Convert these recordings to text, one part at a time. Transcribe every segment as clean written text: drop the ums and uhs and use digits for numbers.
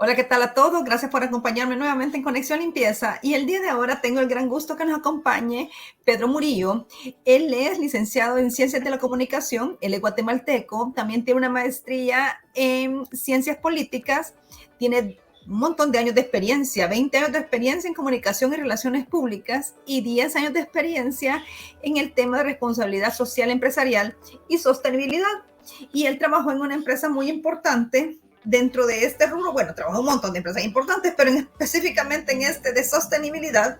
Hola, ¿qué tal a todos? Gracias por acompañarme nuevamente en Conexión Limpieza. Y el día de ahora tengo el gran gusto que nos acompañe Pedro Murillo. Él es licenciado en Ciencias de la Comunicación, él es guatemalteco, también tiene una maestría en Ciencias Políticas, tiene un montón de años de experiencia, 20 años de experiencia en comunicación y relaciones públicas y 10 años de experiencia en el tema de responsabilidad social empresarial y sostenibilidad. Y él trabajó en una empresa muy importante dentro de este rubro. Bueno, trabajó un montón de empresas importantes, pero específicamente en este de sostenibilidad,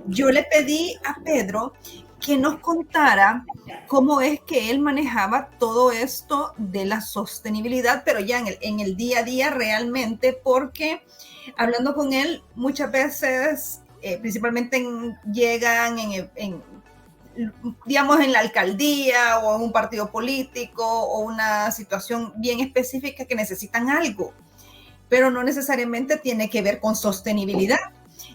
yo le pedí a Pedro que nos contara cómo es que él manejaba todo esto de la sostenibilidad, pero ya en el día a día realmente, porque hablando con él muchas veces, principalmente llegan digamos, en la alcaldía o en un partido político o una situación bien específica que necesitan algo, pero no necesariamente tiene que ver con sostenibilidad.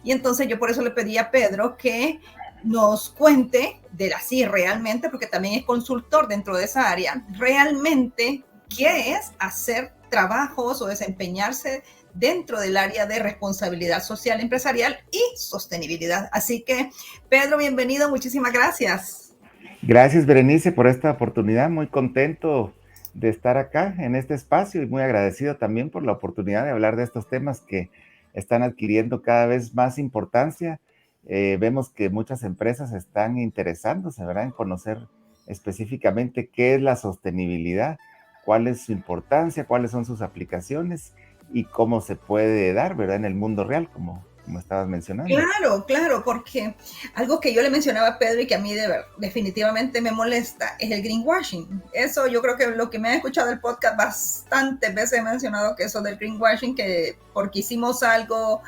Y entonces yo por eso le pedí a Pedro que nos cuente de así realmente, porque también es consultor dentro de esa área, realmente qué es hacer trabajos o desempeñarse dentro del área de responsabilidad social empresarial y sostenibilidad. Así que, Pedro, bienvenido, muchísimas gracias. Gracias, Berenice, por esta oportunidad. Muy contento de estar acá en este espacio y muy agradecido también por la oportunidad de hablar de estos temas que están adquiriendo cada vez más importancia. Vemos que muchas empresas están interesándose, ¿verdad?, en conocer específicamente qué es la sostenibilidad, cuál es su importancia, cuáles son sus aplicaciones y cómo se puede dar, ¿verdad?, en el mundo real, como estabas mencionando. Claro, claro, porque algo que yo le mencionaba a Pedro y que a mí definitivamente me molesta es el greenwashing. Eso yo creo que lo que me ha escuchado el podcast bastantes veces he mencionado que eso del greenwashing, que porque hicimos algo,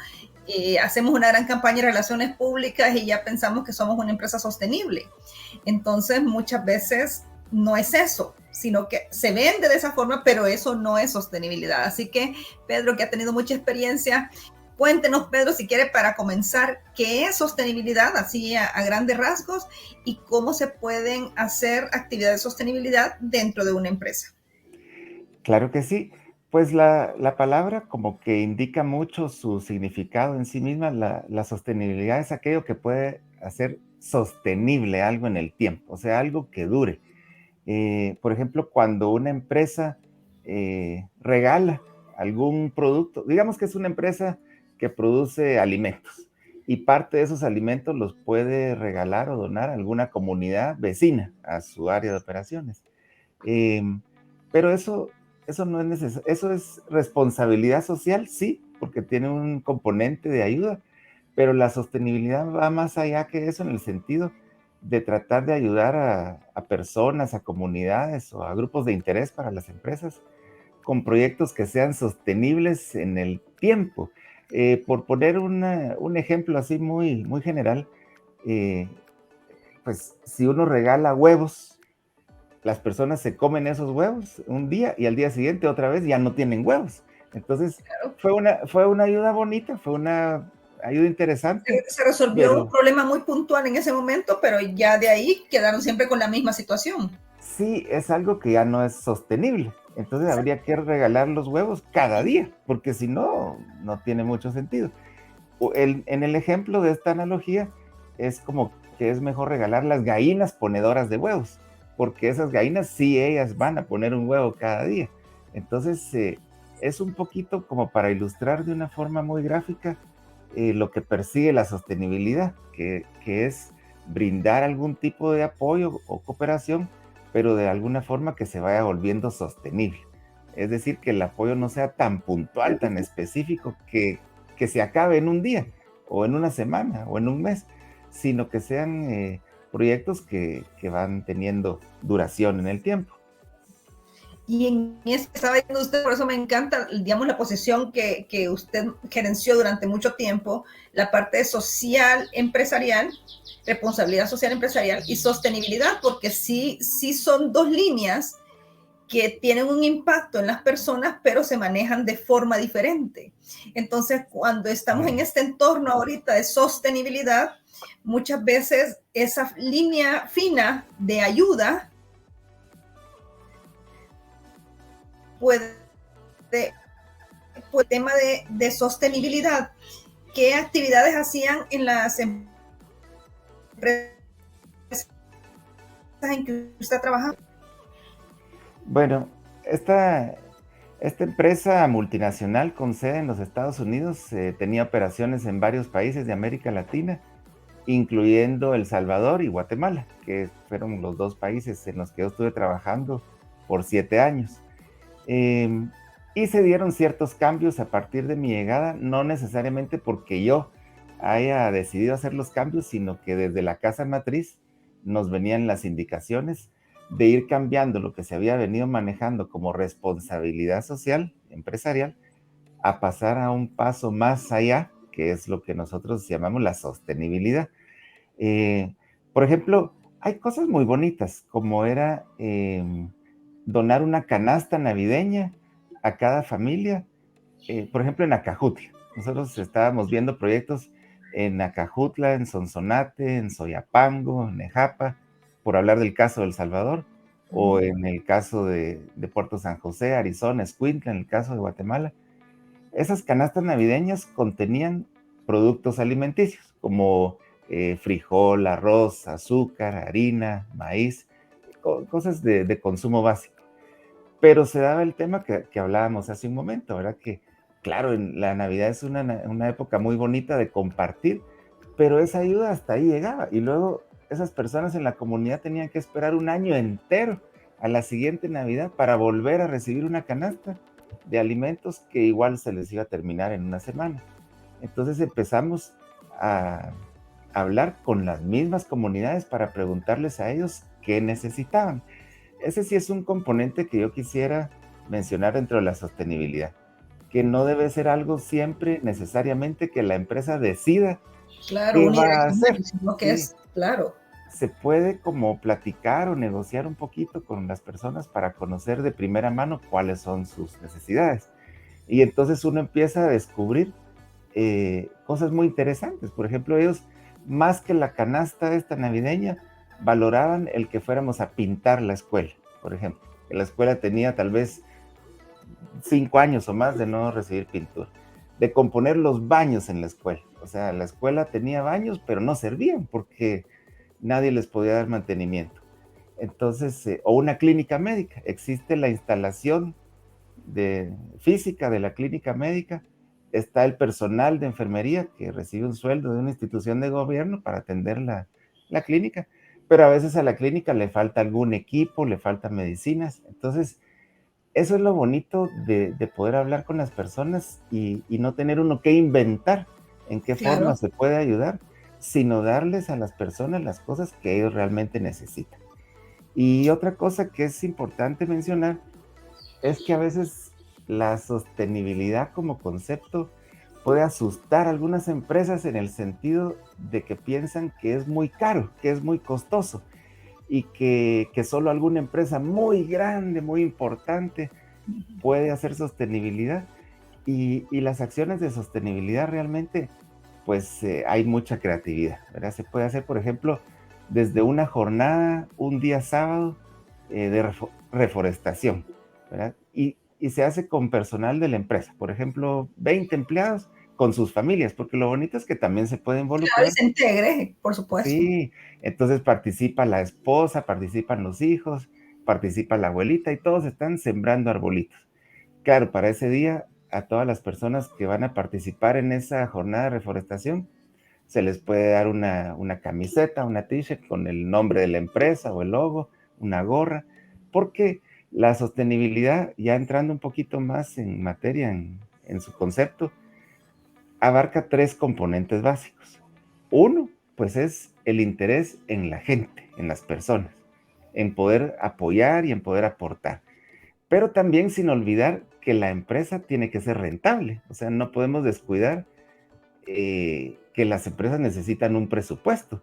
hacemos una gran campaña de relaciones públicas y ya pensamos que somos una empresa sostenible. Entonces muchas veces no es eso, sino que se vende de esa forma, pero eso no es sostenibilidad. Así que Pedro, que ha tenido mucha experiencia, cuéntenos, Pedro, si quiere, para comenzar, qué es sostenibilidad, así a grandes rasgos, y cómo se pueden hacer actividades de sostenibilidad dentro de una empresa. Claro que sí. Pues la palabra como que indica mucho su significado en sí misma. La sostenibilidad es aquello que puede hacer sostenible algo en el tiempo, o sea, algo que dure. Por ejemplo, cuando una empresa regala algún producto, digamos que es una empresa que produce alimentos y parte de esos alimentos los puede regalar o donar a alguna comunidad vecina a su área de operaciones. Pero eso no es necesario, eso es responsabilidad social, sí, porque tiene un componente de ayuda, pero la sostenibilidad va más allá que eso en el sentido de tratar de ayudar a personas, a comunidades o a grupos de interés para las empresas con proyectos que sean sostenibles en el tiempo. Por poner un ejemplo así muy, muy general, eh, pues si uno regala huevos, las personas se comen esos huevos un día y al día siguiente otra vez ya no tienen huevos. Entonces, Claro. fue una ayuda bonita, fue una ayuda interesante, Se resolvió un pero problema muy puntual en ese momento, pero ya de ahí quedaron siempre con la misma situación. sí es algo que ya no es sostenible. Entonces habría que regalar los huevos cada día, porque si no, no tiene mucho sentido. En el ejemplo de esta analogía, es como que es mejor regalar las gallinas ponedoras de huevos, porque esas gallinas sí ellas van a poner un huevo cada día. Entonces, es un poquito como para ilustrar de una forma muy gráfica lo que persigue la sostenibilidad, que es brindar algún tipo de apoyo o cooperación, pero de alguna forma que se vaya volviendo sostenible. Es decir, que el apoyo no sea tan puntual, tan específico, que se acabe en un día, o en una semana, o en un mes, sino que sean proyectos que van teniendo duración en el tiempo. Y en eso estaba diciendo usted, por eso me encanta, digamos, la posición que usted gerenció durante mucho tiempo, la parte social empresarial, responsabilidad social empresarial y sostenibilidad, porque sí, sí son dos líneas que tienen un impacto en las personas, pero se manejan de forma diferente. Entonces, cuando estamos en este entorno ahorita de sostenibilidad, muchas veces esa línea fina de ayuda puede pues, tema de sostenibilidad. ¿Qué actividades hacían en las empresas en que usted trabaja? Bueno, esta empresa multinacional con sede en los Estados Unidos tenía operaciones en varios países de América Latina, incluyendo El Salvador y Guatemala, que fueron los dos países en los que yo estuve trabajando por 7 años. Em, y se dieron ciertos cambios a partir de mi llegada, no necesariamente porque yo haya decidido hacer los cambios, sino que desde la casa matriz nos venían las indicaciones de ir cambiando lo que se había venido manejando como responsabilidad social, empresarial, a pasar a un paso más allá, que es lo que nosotros llamamos la sostenibilidad. Eh, por ejemplo, hay cosas muy bonitas, como era donar una canasta navideña a cada familia, por ejemplo, en Acajutla. Nosotros estábamos viendo proyectos en Acajutla, en Sonsonate, en Soyapango, en Nejapa, por hablar del caso de El Salvador, o en el caso de Puerto San José, Arizona, Escuintla, en el caso de Guatemala. Esas canastas navideñas contenían productos alimenticios como frijol, arroz, azúcar, harina, maíz, cosas de consumo básico. Pero se daba el tema que hablábamos hace un momento, ¿verdad? Que claro, en la Navidad es una época muy bonita de compartir, pero esa ayuda hasta ahí llegaba. Y luego esas personas en la comunidad tenían que esperar un año entero a la siguiente Navidad para volver a recibir una canasta de alimentos que igual se les iba a terminar en una semana. Entonces empezamos a hablar con las mismas comunidades para preguntarles a ellos qué necesitaban. Ese sí es un componente que yo quisiera mencionar dentro de la sostenibilidad, que no debe ser algo siempre necesariamente que la empresa decida Claro, qué va a unidireccional, hacer. sino que Sí, es, claro. se puede como platicar o negociar un poquito con las personas para conocer de primera mano cuáles son sus necesidades. Y entonces uno empieza a descubrir cosas muy interesantes. Por ejemplo, ellos, más que la canasta esta navideña, valoraban el que fuéramos a pintar la escuela, por ejemplo. Que la escuela tenía tal vez 5 años o más de no recibir pintura. De componer los baños en la escuela. O sea, la escuela tenía baños, pero no servían porque nadie les podía dar mantenimiento. Entonces, o una clínica médica. Existe la instalación de física de la clínica médica, está el personal de enfermería que recibe un sueldo de una institución de gobierno para atender la clínica, pero a veces a la clínica le falta algún equipo, le faltan medicinas. Entonces, eso es lo bonito de poder hablar con las personas y no tener uno que inventar en qué forma Claro. se puede ayudar, sino darles a las personas las cosas que ellos realmente necesitan. Y otra cosa que es importante mencionar es que a veces la sostenibilidad como concepto puede asustar a algunas empresas en el sentido de que piensan que es muy caro, que es muy costoso y que solo alguna empresa muy grande, muy importante puede hacer sostenibilidad. Y las acciones de sostenibilidad realmente, pues hay mucha creatividad, ¿verdad? Se puede hacer, por ejemplo, desde una jornada, un día sábado, de reforestación, ¿verdad? Y se hace con personal de la empresa, por ejemplo, 20 empleados con sus familias, porque lo bonito es que también se puede Claro, y involucrar. se integre, por supuesto. Sí, entonces participa la esposa, participan los hijos, participa la abuelita y todos están sembrando arbolitos. Claro, para ese día, a todas las personas que van a participar en esa jornada de reforestación, se les puede dar una camiseta, una t-shirt con el nombre de la empresa o el logo, una gorra, porque la sostenibilidad, ya entrando un poquito más en materia, en su concepto, abarca tres componentes básicos. Uno, pues es el interés en la gente, en las personas, en poder apoyar y en poder aportar, pero también sin olvidar que la empresa tiene que ser rentable, o sea, no podemos descuidar que las empresas necesitan un presupuesto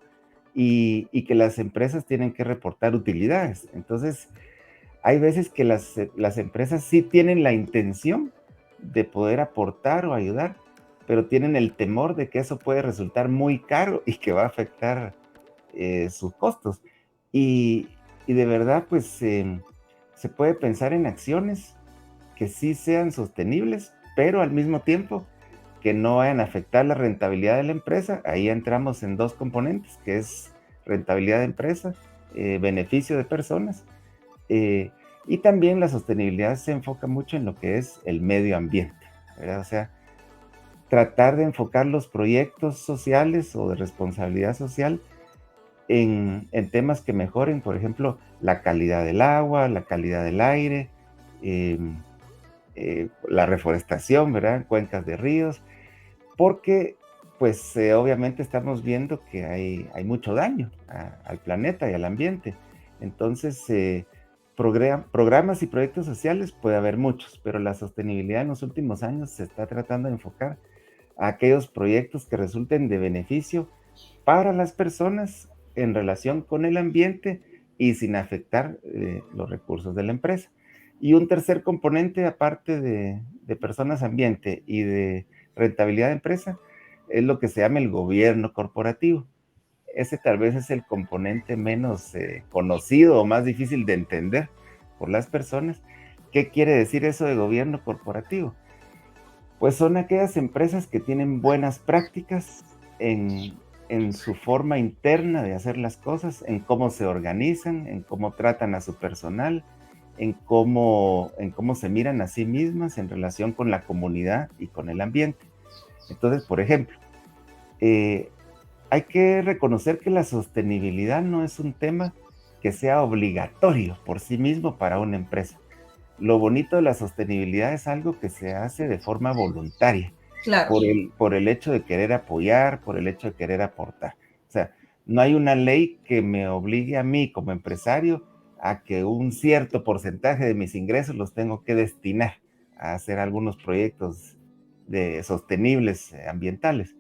y que las empresas tienen que reportar utilidades. Entonces, hay veces que las empresas sí tienen la intención de poder aportar o ayudar, pero tienen el temor de que eso puede resultar muy caro y que va a afectar sus costos. Y de verdad, pues se puede pensar en acciones que sí sean sostenibles, pero al mismo tiempo que no vayan a afectar la rentabilidad de la empresa. Ahí entramos en dos componentes, que es rentabilidad de empresa, beneficio de personas, y también la sostenibilidad se enfoca mucho en lo que es el medio ambiente, ¿verdad? O sea, tratar de enfocar los proyectos sociales o de responsabilidad social en temas que mejoren, por ejemplo, la calidad del agua, la calidad del aire, eh, la reforestación, ¿verdad? Cuencas de ríos, porque pues obviamente estamos viendo que hay mucho daño al planeta y al ambiente. Entonces, programas y proyectos sociales puede haber muchos, pero la sostenibilidad en los últimos años se está tratando de enfocar a aquellos proyectos que resulten de beneficio para las personas en relación con el ambiente y sin afectar los recursos de la empresa. Y un tercer componente, aparte de personas, ambiente y de rentabilidad de empresa, es lo que se llama el gobierno corporativo. Ese tal vez es el componente menos conocido o más difícil de entender por las personas. ¿Qué quiere decir eso de gobierno corporativo? Pues son aquellas empresas que tienen buenas prácticas en su forma interna de hacer las cosas, en cómo se organizan, en cómo tratan a su personal, en cómo se miran a sí mismas en relación con la comunidad y con el ambiente. Entonces, por ejemplo, eh, hay que reconocer que la sostenibilidad no es un tema que sea obligatorio por sí mismo para una empresa. Lo bonito de la sostenibilidad es algo que se hace de forma voluntaria, Claro. por el hecho de querer apoyar, por el hecho de querer aportar. O sea, no hay una ley que me obligue a mí como empresario a que un cierto porcentaje de mis ingresos los tengo que destinar a hacer algunos proyectos sostenibles ambientales.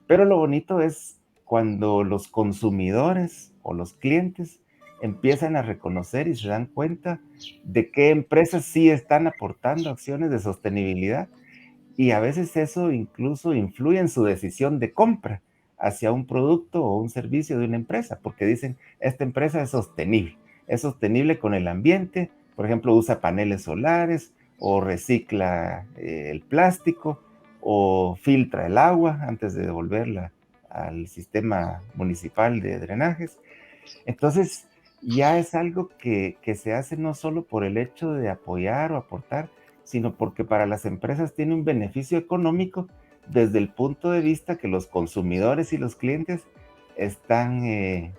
Pero lo bonito es cuando los consumidores o los clientes empiezan a reconocer y se dan cuenta de qué empresas sí están aportando acciones de sostenibilidad, y a veces eso incluso influye en su decisión de compra hacia un producto o un servicio de una empresa, porque dicen, esta empresa es sostenible con el ambiente, por ejemplo, usa paneles solares o recicla el plástico o filtra el agua antes de devolverla al sistema municipal de drenajes. Entonces, ya es algo que se hace no solo por el hecho de apoyar o aportar, sino porque para las empresas tiene un beneficio económico desde el punto de vista que los consumidores y los clientes están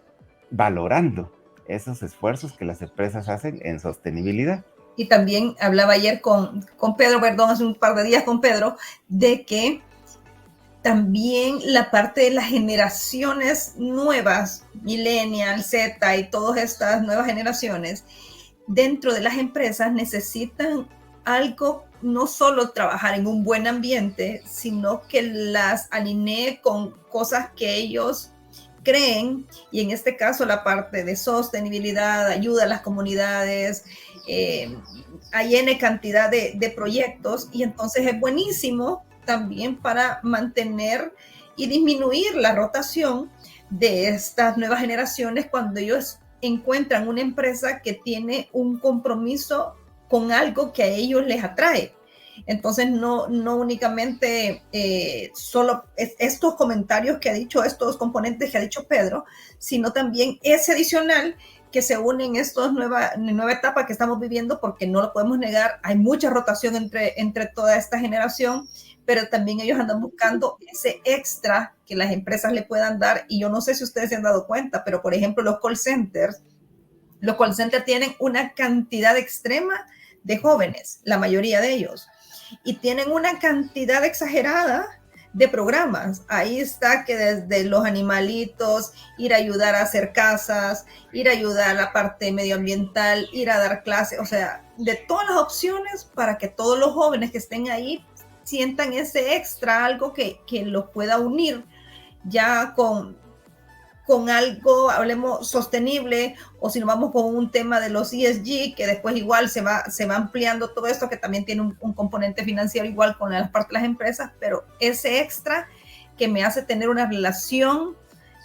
valorando esos esfuerzos que las empresas hacen en sostenibilidad. Y también hablaba ayer con Pedro, perdón, hace un par de días con Pedro, de que también la parte de las generaciones nuevas, Millennial, Z y todas estas nuevas generaciones, dentro de las empresas necesitan algo, no solo trabajar en un buen ambiente, sino que las alinee con cosas que ellos creen, y en este caso la parte de sostenibilidad, ayuda a las comunidades, hay N cantidad de proyectos, y entonces es buenísimo también para mantener y disminuir la rotación de estas nuevas generaciones cuando ellos encuentran una empresa que tiene un compromiso con algo que a ellos les atrae. Entonces, no únicamente solo estos comentarios que ha dicho, estos componentes que ha dicho Pedro, sino también ese adicional que se une en esta nueva etapa que estamos viviendo, porque no lo podemos negar, hay mucha rotación entre toda esta generación, pero también ellos andan buscando ese extra que las empresas le puedan dar. Y yo no sé si ustedes se han dado cuenta, pero por ejemplo los call centers tienen una cantidad extrema de jóvenes, la mayoría de ellos, y tienen una cantidad exagerada de programas. Ahí está que desde los animalitos, ir a ayudar a hacer casas, ir a ayudar a la parte medioambiental, ir a dar clases, o sea, de todas las opciones para que todos los jóvenes que estén ahí sientan ese extra, algo que los pueda unir ya con algo, hablemos, sostenible, o si nos vamos con un tema de los ESG, que después igual se va ampliando todo esto, que también tiene un componente financiero igual con la parte de las empresas, pero ese extra que me hace tener una relación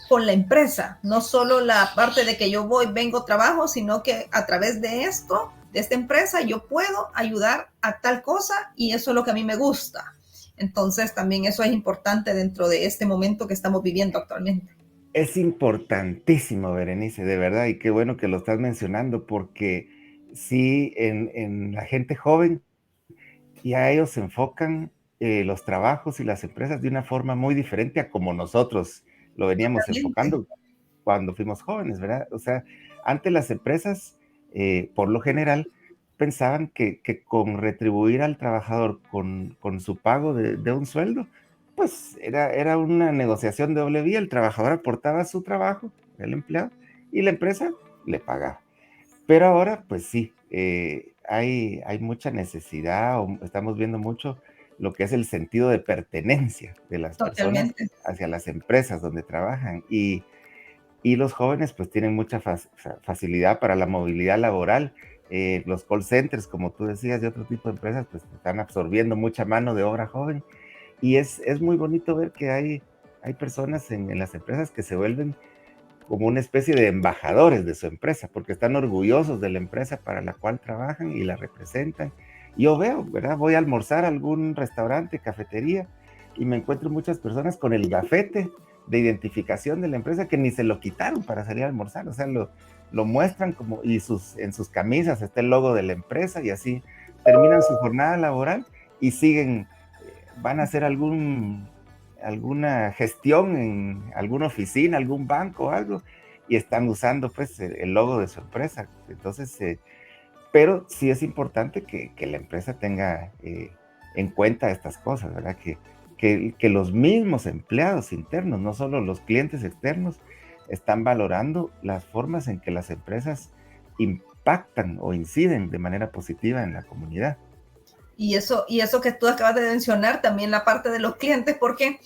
con la empresa, no solo la parte de que yo voy, vengo, trabajo, sino que a través de esto de esta empresa yo puedo ayudar a tal cosa y eso es lo que a mí me gusta. Entonces también eso es importante dentro de este momento que estamos viviendo actualmente. Es importantísimo, Berenice, de verdad, y qué bueno que lo estás mencionando, porque sí, en la gente joven ya ellos se enfocan los trabajos y las empresas de una forma muy diferente a como nosotros lo veníamos Totalmente. enfocando cuando fuimos jóvenes, ¿verdad? O sea, antes las empresas, por lo general, pensaban que con retribuir al trabajador con su pago de un sueldo, pues era una negociación de doble vía. El trabajador aportaba su trabajo, el empleado, y la empresa le pagaba. Pero ahora, pues sí, hay mucha necesidad, o estamos viendo mucho lo que es el sentido de pertenencia de las personas Totalmente. hacia las empresas donde trabajan. Y los jóvenes pues tienen mucha facilidad para la movilidad laboral. Los call centers, como tú decías, de otro tipo de empresas, pues están absorbiendo mucha mano de obra joven. Y es muy bonito ver que hay personas en las empresas que se vuelven como una especie de embajadores de su empresa, porque están orgullosos de la empresa para la cual trabajan y la representan. Yo veo, ¿verdad? Voy a almorzar a algún restaurante, cafetería, y me encuentro muchas personas con el gafete de identificación de la empresa que ni se lo quitaron para salir a almorzar, o sea, lo muestran como, y en sus camisas está el logo de la empresa, y así terminan su jornada laboral y siguen, van a hacer alguna gestión en alguna oficina, algún banco o algo, y están usando pues el logo de su empresa. Entonces, pero sí es importante que la empresa tenga en cuenta estas cosas, ¿verdad? Que los mismos empleados internos, no solo los clientes externos, están valorando las formas en que las empresas impactan o inciden de manera positiva en la comunidad. Y eso que tú acabas de mencionar, también la parte de los clientes, porque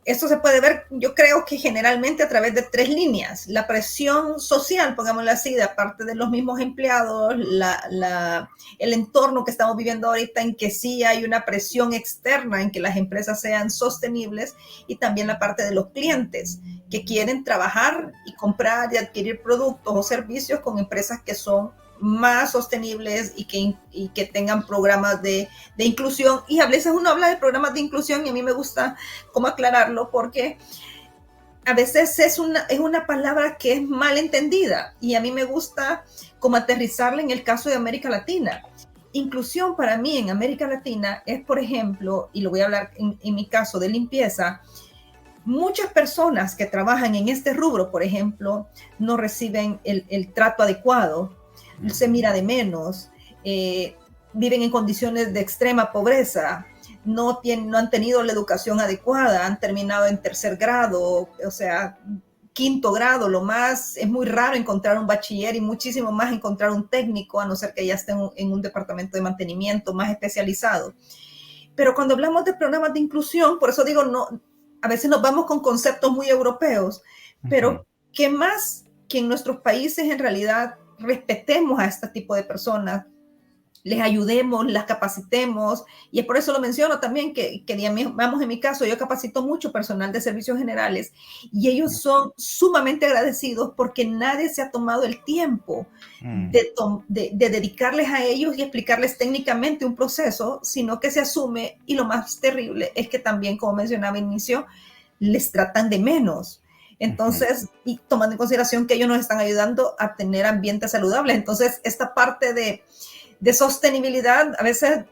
esto se puede ver, yo creo que generalmente a través de tres líneas. La presión social, pongámoslo así, de parte de los mismos empleados, el entorno que estamos viviendo ahorita en que sí hay una presión externa en que las empresas sean sostenibles, y también la parte de los clientes que quieren trabajar y comprar y adquirir productos o servicios con empresas que son más sostenibles y que tengan programas de inclusión. Y a veces uno habla de programas de inclusión y a mí me gusta cómo aclararlo, porque a veces es una palabra que es mal entendida y a mí me gusta como aterrizarla en el caso de América Latina. Inclusión para mí en América Latina es, por ejemplo, y lo voy a hablar en mi caso de limpieza, muchas personas que trabajan en este rubro, por ejemplo, no reciben el trato adecuado, se mira de menos, viven en condiciones de extrema pobreza, no han tenido la educación adecuada, han terminado en tercer grado, o sea, quinto grado, lo más, es muy raro encontrar un bachiller y muchísimo más encontrar un técnico, a no ser que ya esté en un departamento de mantenimiento más especializado. Pero cuando hablamos de programas de inclusión, por eso digo, no, a veces nos vamos con conceptos muy europeos, Ujú. pero que más que en nuestros países en realidad respetemos a este tipo de personas, les ayudemos, las capacitemos, y es por eso lo menciono también, que digamos en mi caso, yo capacito mucho personal de servicios generales, y ellos son sumamente agradecidos porque nadie se ha tomado el tiempo Mm. de dedicarles a ellos y explicarles técnicamente un proceso, sino que se asume, y lo más terrible es que también, como mencionaba al inicio, les tratan de menos. Ujú. Entonces, y tomando en consideración que ellos nos están ayudando a tener ambientes saludables. Entonces, esta parte de sostenibilidad, a veces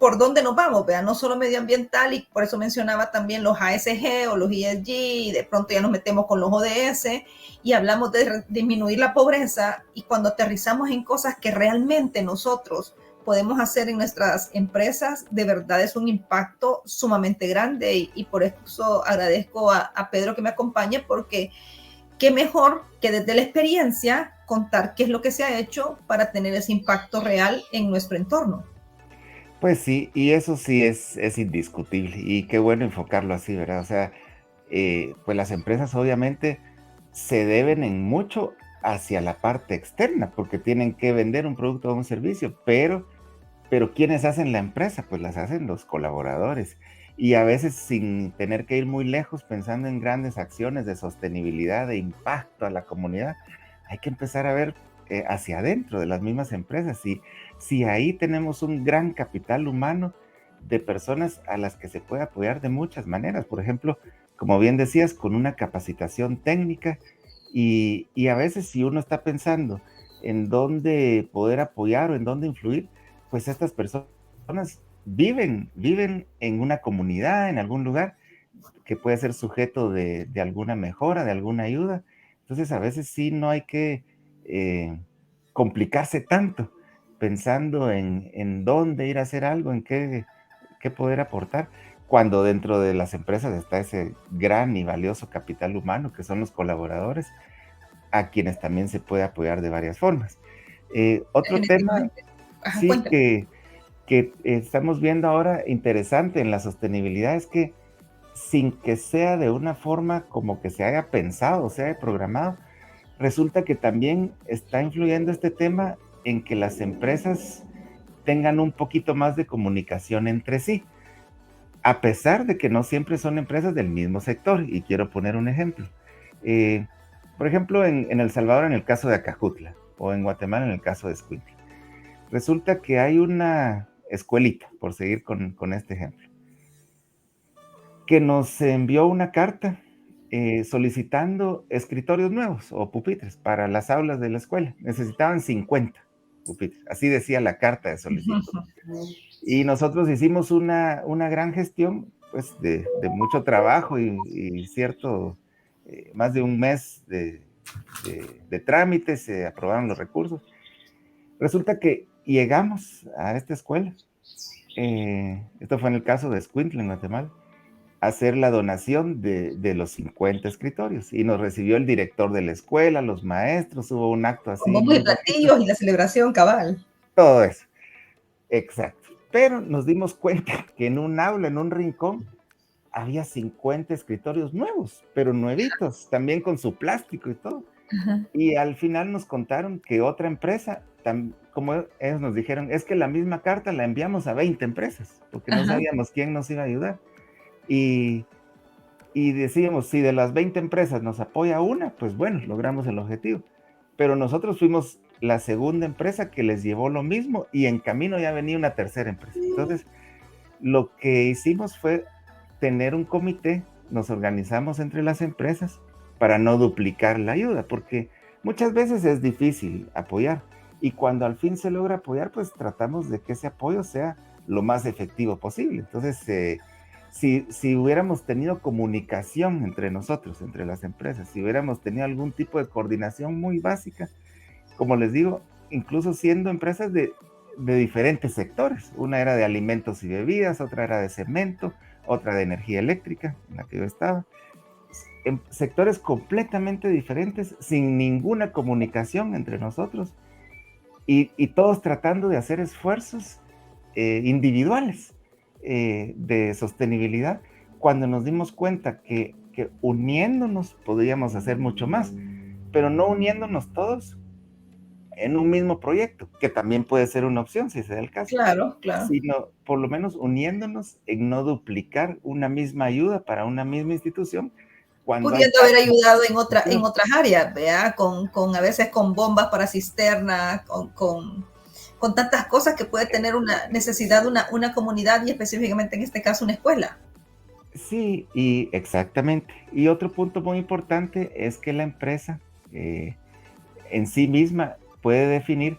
por dónde nos vamos, ¿verdad? No solo medioambiental, y por eso mencionaba también los ASG o los ESG, y de pronto ya nos metemos con los ODS y hablamos de disminuir la pobreza, y cuando aterrizamos en cosas que realmente nosotros podemos hacer en nuestras empresas, de verdad es un impacto sumamente grande, y por eso agradezco a Pedro que me acompañe, porque qué mejor que desde la experiencia contar qué es lo que se ha hecho para tener ese impacto real en nuestro entorno. Pues sí, y eso sí es indiscutible, y qué bueno enfocarlo así, ¿verdad? O sea, pues las empresas obviamente se deben en mucho hacia la parte externa, porque tienen que vender un producto o un servicio, pero ¿quiénes hacen la empresa? Pues las hacen los colaboradores. Y a veces sin tener que ir muy lejos, pensando en grandes acciones de sostenibilidad, de impacto a la comunidad, hay que empezar a ver hacia adentro de las mismas empresas. Si ahí tenemos un gran capital humano de personas a las que se puede apoyar de muchas maneras. Por ejemplo, como bien decías, con una capacitación técnica y a veces si uno está pensando en dónde poder apoyar o en dónde influir, pues estas personas viven en una comunidad, en algún lugar que puede ser sujeto de alguna mejora, de alguna ayuda. Entonces, a veces sí no hay que complicarse tanto pensando en dónde ir a hacer algo, en qué poder aportar, cuando dentro de las empresas está ese gran y valioso capital humano que son los colaboradores, a quienes también se puede apoyar de varias formas. Otro tema, Definitivamente. Ajá, sí, cuéntame. que estamos viendo ahora interesante en la sostenibilidad es que sin que sea de una forma como que se haya pensado, se haya programado, resulta que también está influyendo este tema en que las empresas tengan un poquito más de comunicación entre sí, a pesar de que no siempre son empresas del mismo sector. Y quiero poner un ejemplo. Eh, por ejemplo, en El Salvador, en el caso de Acajutla, o en Guatemala, en el caso de Escuintla. Resulta que hay una escuelita, por seguir con este ejemplo, que nos envió una carta solicitando escritorios nuevos o pupitres para las aulas de la escuela. Necesitaban 50 pupitres, así decía la carta de solicitud. Y nosotros hicimos una gran gestión, pues de mucho trabajo y cierto, más de un mes de trámites, se aprobaron los recursos. Resulta que llegamos a esta escuela, esto fue en el caso de Escuintla, en Guatemala, hacer la donación de los 50 escritorios. Y nos recibió el director de la escuela, los maestros, hubo un acto Con así bombos y muy bonito, platillos y la celebración cabal. todo eso, exacto. Pero nos dimos cuenta que en un aula, en un rincón, había 50 escritorios nuevos, pero nuevitos, también con su plástico y todo. Ajá. Y al final nos contaron que otra empresa, como ellos nos dijeron, es que la misma carta la enviamos a 20 empresas, porque no Ajá. sabíamos quién nos iba a ayudar. Y Y decíamos, si de las 20 empresas nos apoya una, pues bueno, logramos el objetivo. Pero nosotros fuimos la segunda empresa que les llevó lo mismo y en camino ya venía una tercera empresa. Entonces, lo que hicimos fue tener un comité, nos organizamos entre las empresas para no duplicar la ayuda, porque muchas veces es difícil apoyar y cuando al fin se logra apoyar, pues tratamos de que ese apoyo sea lo más efectivo posible. Entonces, si hubiéramos tenido comunicación entre nosotros, entre las empresas, si hubiéramos tenido algún tipo de coordinación muy básica, como les digo, incluso siendo empresas de diferentes sectores. Una era de alimentos y bebidas, otra era de cemento, otra de energía eléctrica, en la que yo estaba. En sectores completamente diferentes, sin ninguna comunicación entre nosotros y todos tratando de hacer esfuerzos individuales de sostenibilidad, cuando nos dimos cuenta que uniéndonos podíamos hacer mucho más, pero no uniéndonos todos en un mismo proyecto, que también puede ser una opción si se da el caso, Claro, claro. sino por lo menos uniéndonos en no duplicar una misma ayuda para una misma institución cuando hay Pudiendo haber tantas ayudado en instituciones. otras áreas, ¿vea? Con a veces con bombas para cisterna, con tantas cosas que puede tener una necesidad una comunidad y específicamente en este caso una escuela. Sí, y exactamente. Y otro punto muy importante es que la empresa eh, en sí misma puede definir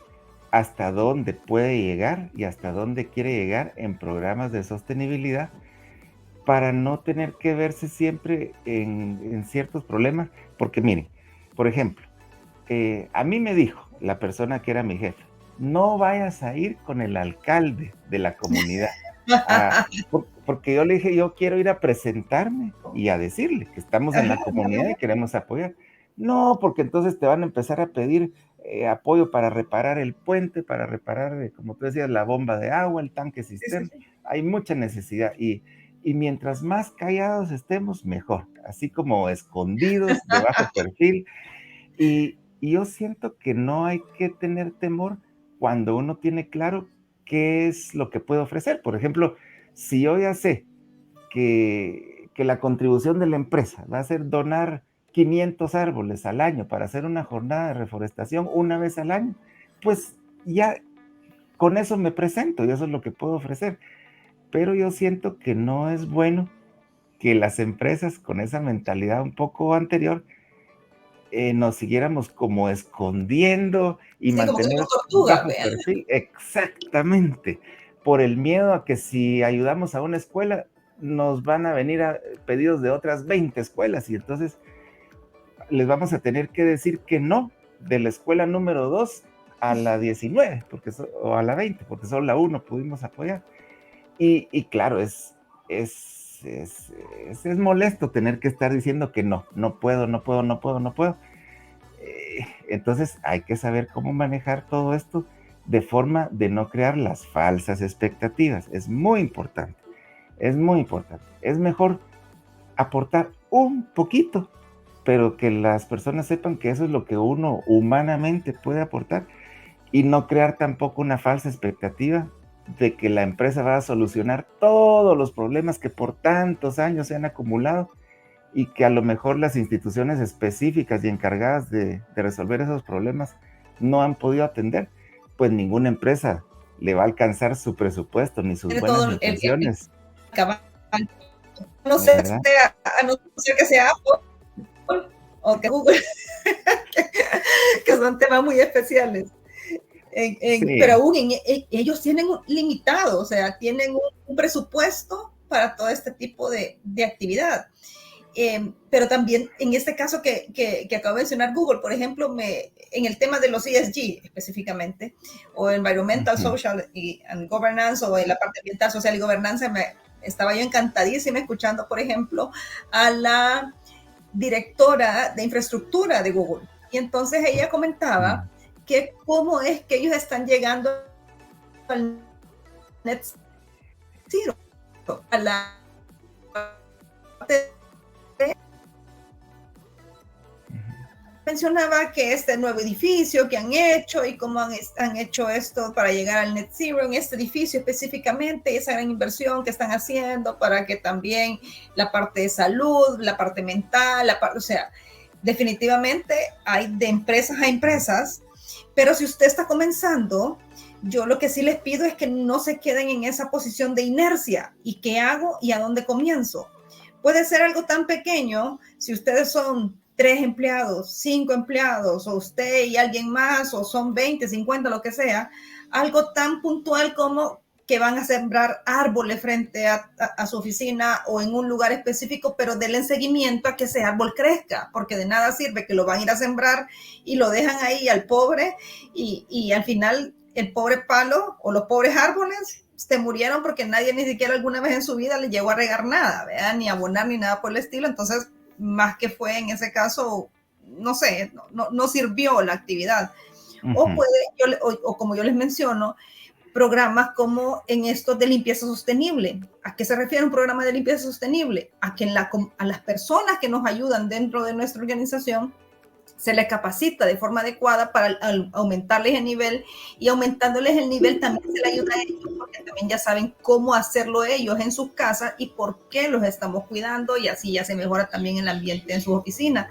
hasta dónde puede llegar y hasta dónde quiere llegar en programas de sostenibilidad para no tener que verse siempre en ciertos problemas. Porque miren, por ejemplo, a mí me dijo la persona que era mi jefe, no vayas a ir con el alcalde de la comunidad. Porque yo le dije, yo quiero ir a presentarme y a decirle que estamos en Ajá, la comunidad y queremos apoyar. No, porque entonces te van a empezar a pedir apoyo para reparar el puente, para reparar, como tú decías, la bomba de agua, el tanque sí, sí, cisterna. sí. Hay mucha necesidad y mientras más callados estemos, mejor. Así como escondidos, de bajo perfil, y yo siento que no hay que tener temor cuando uno tiene claro qué es lo que puede ofrecer. Por ejemplo, si yo ya sé que la contribución de la empresa va a ser donar 500 árboles al año para hacer una jornada de reforestación una vez al año, pues ya con eso me presento y eso es lo que puedo ofrecer. Pero yo siento que no es bueno que las empresas con esa mentalidad un poco anterior nos siguiéramos como escondiendo y Sí, como que mantener somos tortugas, bajo vean. perfil, exactamente, por el miedo a que si ayudamos a una escuela, nos van a venir pedidos de otras 20 escuelas y entonces les vamos a tener que decir que no de la escuela número 2 a la 19 o a la 20, porque solo la 1 pudimos apoyar. Y claro, es molesto tener que estar diciendo que no, no puedo, no puedo, no puedo, no puedo. Entonces hay que saber cómo manejar todo esto de forma de no crear las falsas expectativas. Es muy importante, es muy importante. Es mejor aportar un poquito, pero que las personas sepan que eso es lo que uno humanamente puede aportar y no crear tampoco una falsa expectativa de que la empresa va a solucionar todos los problemas que por tantos años se han acumulado y que a lo mejor las instituciones específicas y encargadas de resolver esos problemas no han podido atender, pues ninguna empresa le va a alcanzar su presupuesto ni sus Tiene todo buenas el intenciones, cabal. No sé, ¿verdad? a no ser que sea Apple o que Google, que son temas muy especiales. Pero Sí. aún ellos tienen limitado, o sea, tienen un presupuesto para todo este tipo de actividad. Pero también en este caso que acabo de mencionar Google, por ejemplo, en el tema de los ESG específicamente, o Environmental, Social and Governance, o en la parte ambiental, social y gobernanza, estaba yo encantadísima escuchando, por ejemplo, a la directora de infraestructura de Google. Y entonces ella comentaba que cómo es que ellos están llegando al net zero, a la parte mencionaba que este nuevo edificio que han hecho y cómo han hecho esto para llegar al net zero en este edificio específicamente, esa gran inversión que están haciendo para que también la parte de salud, la parte mental, o sea, definitivamente hay de empresas a empresas, pero si usted está comenzando, yo lo que sí les pido es que no se queden en esa posición de inercia y qué hago y a dónde comienzo. Puede ser algo tan pequeño, si ustedes son 3 empleados, 5 empleados, o usted y alguien más, o son 20, 50, lo que sea, algo tan puntual como que van a sembrar árboles frente a su oficina o en un lugar específico, pero denle seguimiento a que ese árbol crezca, porque de nada sirve que lo van a ir a sembrar y lo dejan ahí al pobre y al final el pobre palo o los pobres árboles se murieron porque nadie ni siquiera alguna vez en su vida le llegó a regar nada, ¿verdad? Ni abonar ni nada por el estilo. Entonces, más que fue en ese caso, no sé, no sirvió la actividad. O puede, o como yo les menciono, programas como en esto de limpieza sostenible. ¿A qué se refiere un programa de limpieza sostenible? A que a las personas que nos ayudan dentro de nuestra organización se les capacita de forma adecuada para aumentarles el nivel y aumentándoles el nivel también se les ayuda a ellos porque también ya saben cómo hacerlo ellos en sus casas y por qué los estamos cuidando y así ya se mejora también el ambiente en sus oficinas.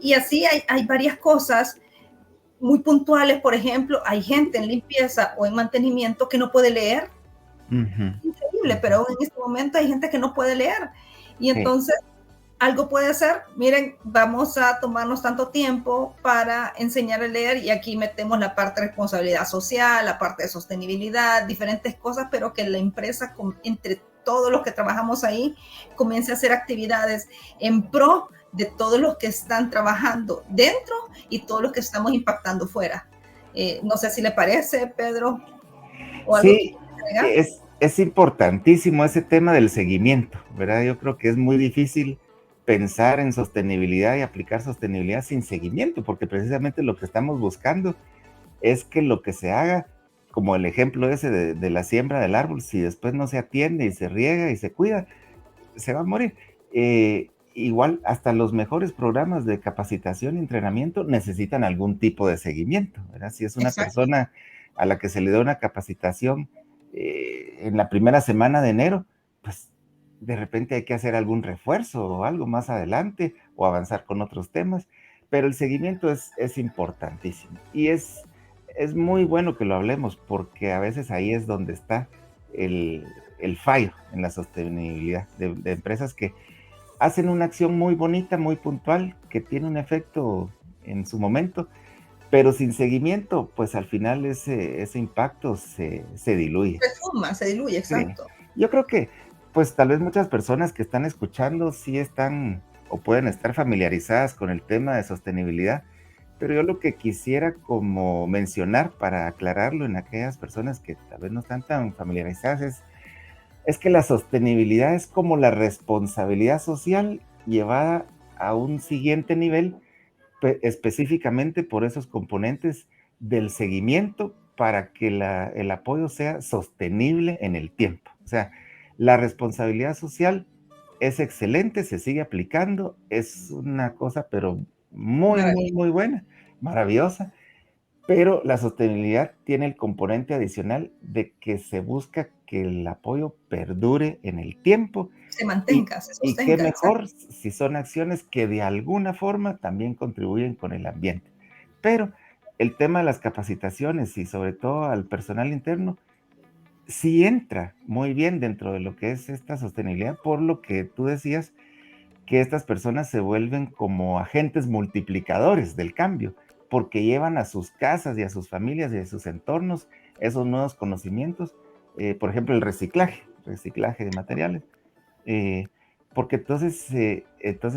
Y así hay varias cosas muy puntuales, por ejemplo, hay gente en limpieza o en mantenimiento que no puede leer. Increíble, pero aún en este momento hay gente que no puede leer. Y entonces algo puede ser, miren, vamos a tomarnos tanto tiempo para enseñar a leer y aquí metemos la parte de responsabilidad social, la parte de sostenibilidad, diferentes cosas, pero que la empresa, entre todos los que trabajamos ahí, comience a hacer actividades en pro de todos los que están trabajando dentro y todos los que estamos impactando fuera. No sé si le parece, Pedro, o algo que Sí, es importantísimo ese tema del seguimiento, ¿verdad? Yo creo que es muy difícil pensar en sostenibilidad y aplicar sostenibilidad sin seguimiento, porque precisamente lo que estamos buscando es que lo que se haga, como el ejemplo ese de la siembra del árbol, si después no se atiende y se riega y se cuida, se va a morir. Igual, hasta los mejores programas de capacitación y entrenamiento necesitan algún tipo de seguimiento, ¿verdad? Si es una Exacto. persona a la que se le da una capacitación en la primera semana de enero, pues de repente hay que hacer algún refuerzo o algo más adelante o avanzar con otros temas, pero el seguimiento es importantísimo y es muy bueno que lo hablemos porque a veces ahí es donde está el fallo en la sostenibilidad de empresas que hacen una acción muy bonita, muy puntual, que tiene un efecto en su momento, pero sin seguimiento, pues al final ese impacto se diluye. Se suma, se diluye, Sí. exacto. Yo creo que, pues tal vez muchas personas que están escuchando sí están o pueden estar familiarizadas con el tema de sostenibilidad, pero yo lo que quisiera como mencionar para aclararlo en aquellas personas que tal vez no están tan familiarizadas es que la sostenibilidad es como la responsabilidad social llevada a un siguiente nivel, específicamente por esos componentes del seguimiento para que el apoyo sea sostenible en el tiempo. O sea, la responsabilidad social es excelente, se sigue aplicando, es una cosa, pero muy, muy, Maravilla. muy buena, maravillosa, pero la sostenibilidad tiene el componente adicional de que se busca que el apoyo perdure en el tiempo Se y, mantenga, se y qué sostenga, exacto. mejor si son acciones que de alguna forma también contribuyen con el ambiente. Pero el tema de las capacitaciones y sobre todo al personal interno, sí entra muy bien dentro de lo que es esta sostenibilidad, por lo que tú decías que estas personas se vuelven como agentes multiplicadores del cambio, porque llevan a sus casas y a sus familias y a sus entornos esos nuevos conocimientos, por ejemplo, el reciclaje de materiales, eh, porque entonces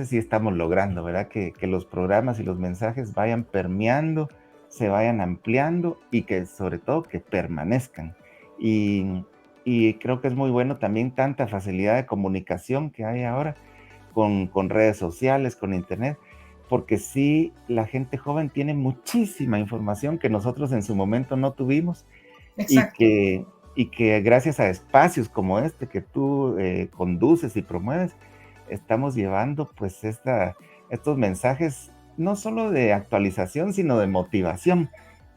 sí estamos logrando, ¿verdad? Que los programas y los mensajes vayan permeando, se vayan ampliando y que sobre todo que permanezcan. Y, y creo que es muy bueno también tanta facilidad de comunicación que hay ahora con redes sociales, con internet, porque sí, la gente joven tiene muchísima información que nosotros en su momento no tuvimos y Exacto. que gracias a espacios como este que tú conduces y promueves, estamos llevando pues estos mensajes no solo de actualización, sino de motivación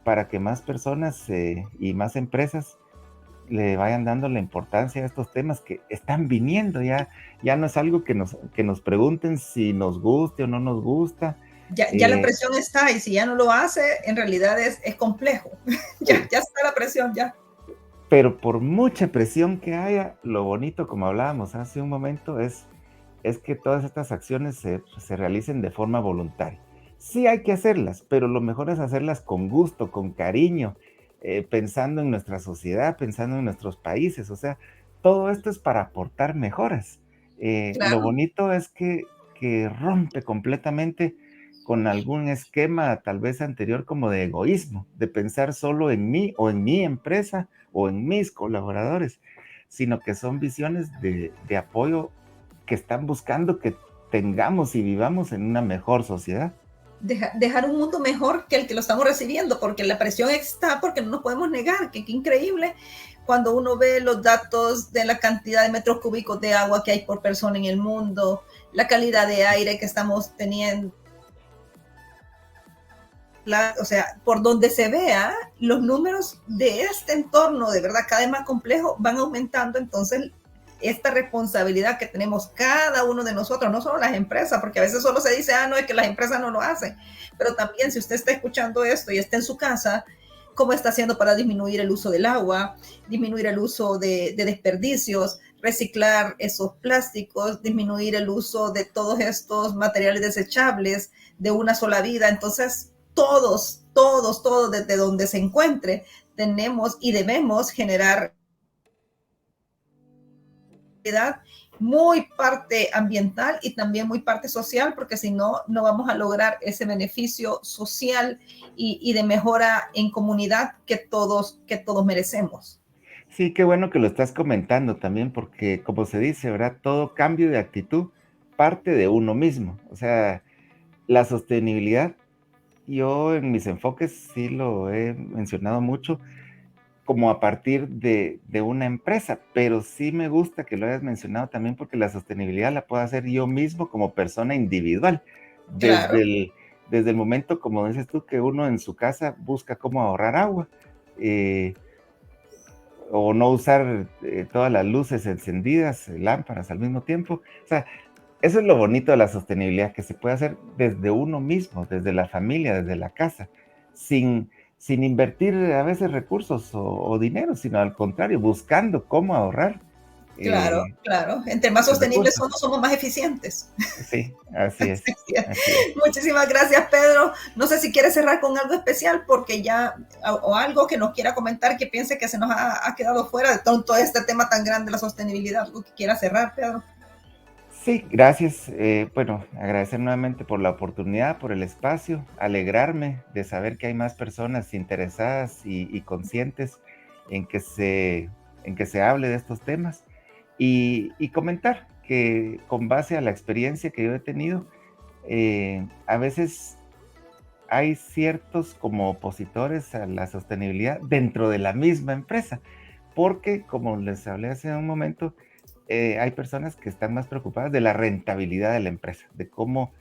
para que más personas y más empresas le vayan dando la importancia a estos temas que están viniendo, ya no es algo que nos pregunten si nos guste o no nos gusta. Ya la eh, presión está y si ya no lo hace, en realidad es complejo. sí, Ya está la presión, ya. pero por mucha presión que haya, lo bonito, como hablábamos hace un momento, es que todas estas acciones se realicen de forma voluntaria. Sí hay que hacerlas, pero lo mejor es hacerlas con gusto, con cariño, pensando en nuestra sociedad, pensando en nuestros países. O sea, todo esto es para aportar mejoras. Lo Claro, bonito es que rompe completamente con algún esquema tal vez anterior como de egoísmo, de pensar solo en mí o en mi empresa o en mis colaboradores, sino que son visiones de apoyo que están buscando que tengamos y vivamos en una mejor sociedad. dejar un mundo mejor que el que lo estamos recibiendo, porque la presión está, porque no nos podemos negar, que increíble cuando uno ve los datos de la cantidad de metros cúbicos de agua que hay por persona en el mundo, la calidad de aire que estamos teniendo, o sea, por donde se vea, los números de este entorno, de verdad, cada vez más complejo, van aumentando. Entonces, esta responsabilidad que tenemos cada uno de nosotros, no solo las empresas, porque a veces solo se dice, no, es que las empresas no lo hacen, pero también si usted está escuchando esto y está en su casa, ¿cómo está haciendo para disminuir el uso del agua, disminuir el uso de desperdicios, reciclar esos plásticos, disminuir el uso de todos estos materiales desechables de una sola vida? Entonces, todos, desde donde se encuentre, tenemos y debemos generar muy parte ambiental y también muy parte social, porque si no, no vamos a lograr ese beneficio social y de mejora en comunidad que todos merecemos. Sí, qué bueno que lo estás comentando también, porque como se dice, ¿verdad? Todo cambio de actitud parte de uno mismo. O sea, la sostenibilidad, yo en mis enfoques sí lo he mencionado mucho, como a partir de una empresa, pero sí me gusta que lo hayas mencionado también porque la sostenibilidad la puedo hacer yo mismo como persona individual, Claro, desde el momento, como dices tú, que uno en su casa busca cómo ahorrar agua. o no usar todas las luces encendidas, lámparas al mismo tiempo. O sea, eso es lo bonito de la sostenibilidad, que se puede hacer desde uno mismo, desde la familia, desde la casa, sin, sin invertir a veces recursos o dinero, sino al contrario, buscando cómo ahorrar Claro, claro. Entre más los sostenibles recursos. somos más eficientes. Sí, así es, Así es. así es. Muchísimas gracias, Pedro. No sé si quieres cerrar con algo especial, porque ya, o algo que nos quiera comentar, que piense que se nos ha quedado fuera de todo este tema tan grande de la sostenibilidad. Algo que quiera cerrar, Pedro. Sí, gracias. Bueno, agradecer nuevamente por la oportunidad, por el espacio, alegrarme de saber que hay más personas interesadas y conscientes en que en que se hable de estos temas y comentar que con base a la experiencia que yo he tenido, a veces hay ciertos como opositores a la sostenibilidad dentro de la misma empresa, porque como les hablé hace un momento, hay personas que están más preocupadas de la rentabilidad de la empresa, de cómo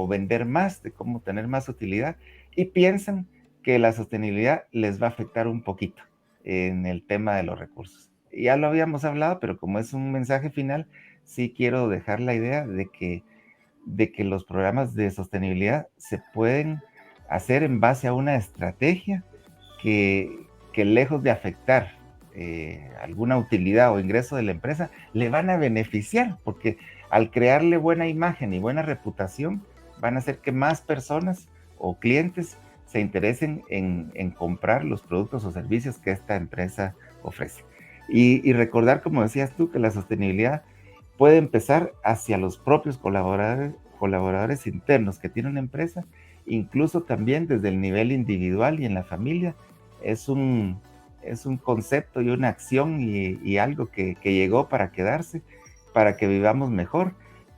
vender más, de cómo tener más utilidad, y piensan que la sostenibilidad les va a afectar un poquito en el tema de los recursos. Ya lo habíamos hablado, pero como es un mensaje final, sí quiero dejar la idea de que los programas de sostenibilidad se pueden hacer en base a una estrategia que lejos de afectar alguna utilidad o ingreso de la empresa, le van a beneficiar, porque al crearle buena imagen y buena reputación, van a hacer que más personas o clientes se interesen en comprar los productos o servicios que esta empresa ofrece. Y recordar, como decías tú, que la sostenibilidad puede empezar hacia los propios colaboradores internos que tiene una empresa, incluso también desde el nivel individual y en la familia. Es es un concepto y una acción y algo que llegó para quedarse, para que vivamos mejor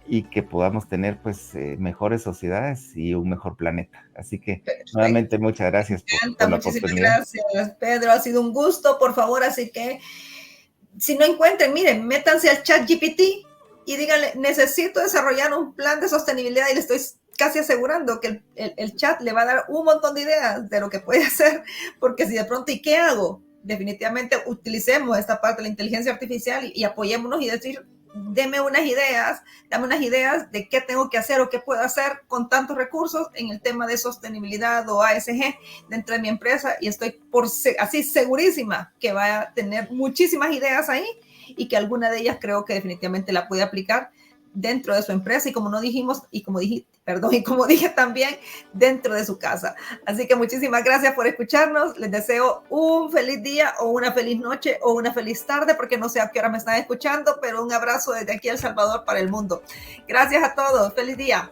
y que podamos tener pues mejores sociedades y un mejor planeta. Así que Perfecto. nuevamente muchas gracias por la Muchísimas oportunidad. gracias, Pedro. Ha sido un gusto, por favor. Así que si no encuentren, miren, métanse al chat GPT y díganle, necesito desarrollar un plan de sostenibilidad y le estoy casi asegurando que el chat le va a dar un montón de ideas de lo que puede hacer, porque si de pronto, ¿y qué hago? Definitivamente utilicemos esta parte de la inteligencia artificial y apoyémonos y decir, dame unas ideas de qué tengo que hacer o qué puedo hacer con tantos recursos en el tema de sostenibilidad o ASG dentro de mi empresa, y estoy así segurísima que va a tener muchísimas ideas ahí y que alguna de ellas creo que definitivamente la puede aplicar dentro de su empresa y como no dijimos, y como dije, perdón, y como dije también, dentro de su casa. Así que muchísimas gracias por escucharnos. Les deseo un feliz día o una feliz noche o una feliz tarde, porque no sé a qué hora me están escuchando, pero un abrazo desde aquí a El Salvador para el mundo. Gracias a todos. Feliz día.